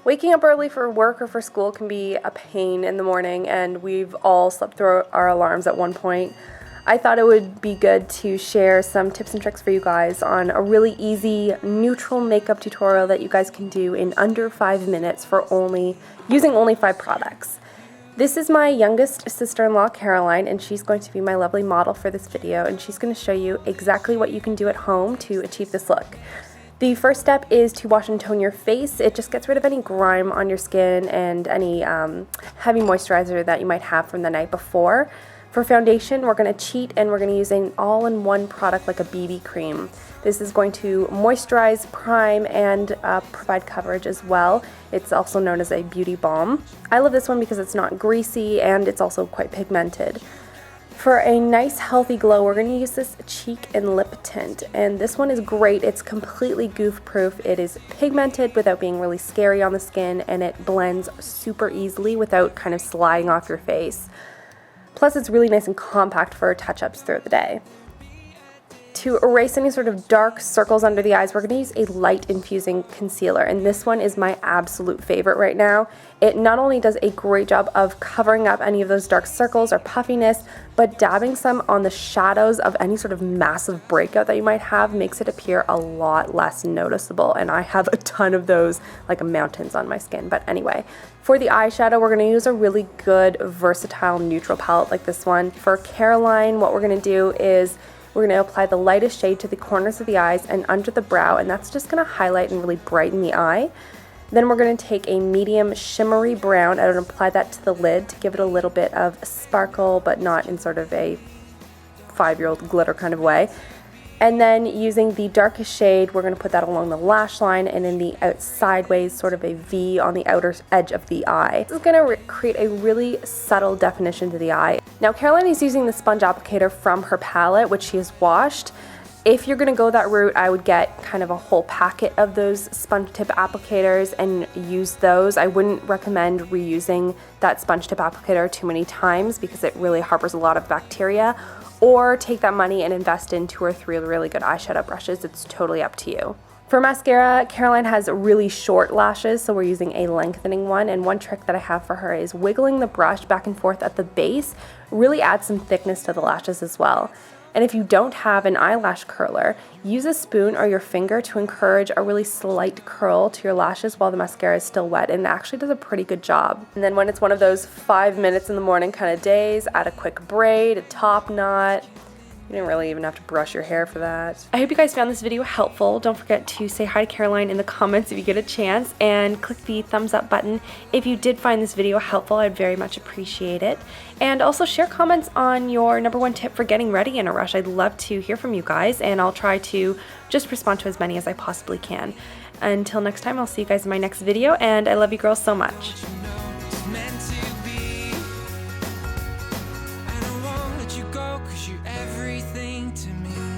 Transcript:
Waking up early for work or for school can be a pain in the morning, and we've all slept through our alarms at one point. I thought it would be good to share some tips and tricks for you guys on a really easy neutral makeup tutorial that you guys can do in under 5 minutes for using only 5 products. This is my youngest sister-in-law, Caroline, and she's going to be my lovely model for this video, and she's going to show you exactly what you can do at home to achieve this look. The first step is to wash and tone your face. It just gets rid of any grime on your skin and any heavy moisturizer that you might have from the night before. For foundation, we're going to cheat and we're going to use an all-in-one product like a BB cream. This is going to moisturize, prime, and provide coverage as well. It's also known as a beauty balm. I love this one because it's not greasy and it's also quite pigmented. For a nice healthy glow, we're going to use this cheek and lip tint, and this one is great. It's completely goof proof. It is pigmented without being really scary on the skin, and it blends super easily without kind of sliding off your face. Plus, it's really nice and compact for touch-ups throughout the day. To erase any sort of dark circles under the eyes, we're going to use a light infusing concealer, and this one is my absolute favorite right now. It not only does a great job of covering up any of those dark circles or puffiness, but dabbing some on the shadows of any sort of massive breakout that you might have makes it appear a lot less noticeable, and I have a ton of those like mountains on my skin. But anyway, for the eyeshadow, we're going to use a really good versatile neutral palette like this one. For Caroline, what we're going to do is we're going to apply the lightest shade to the corners of the eyes and under the brow, and that's just going to highlight and really brighten the eye. Then we're going to take a medium shimmery brown and apply that to the lid to give it a little bit of sparkle, but not in sort of a 5-year-old glitter kind of way. And then using the darkest shade, we're going to put that along the lash line and in the sideways, sort of a V on the outer edge of the eye. This is going to create a really subtle definition to the eye. Now, Caroline is using the sponge applicator from her palette, which she has washed. If you're going to go that route, I would get kind of a whole packet of those sponge tip applicators and use those. I wouldn't recommend reusing that sponge tip applicator too many times because it really harbors a lot of bacteria. Or take that money and invest in 2 or 3 really good eyeshadow brushes. It's totally up to you. For mascara, Caroline has really short lashes, so we're using a lengthening one, and one trick that I have for her is wiggling the brush back and forth at the base really adds some thickness to the lashes as well. And if you don't have an eyelash curler, use a spoon or your finger to encourage a really slight curl to your lashes while the mascara is still wet, and it actually does a pretty good job. And then when it's one of those 5 minutes in the morning kind of days, add a quick braid, a top knot. You didn't really even have to brush your hair for that. I hope you guys found this video helpful. Don't forget to say hi to Caroline in the comments if you get a chance, and click the thumbs up button if you did find this video helpful. I'd very much appreciate it. And also share comments on your #1 tip for getting ready in a rush. I'd love to hear from you guys, and I'll try to just respond to as many as I possibly can. Until next time, I'll see you guys in my next video, and I love you girls so much. Everything to me.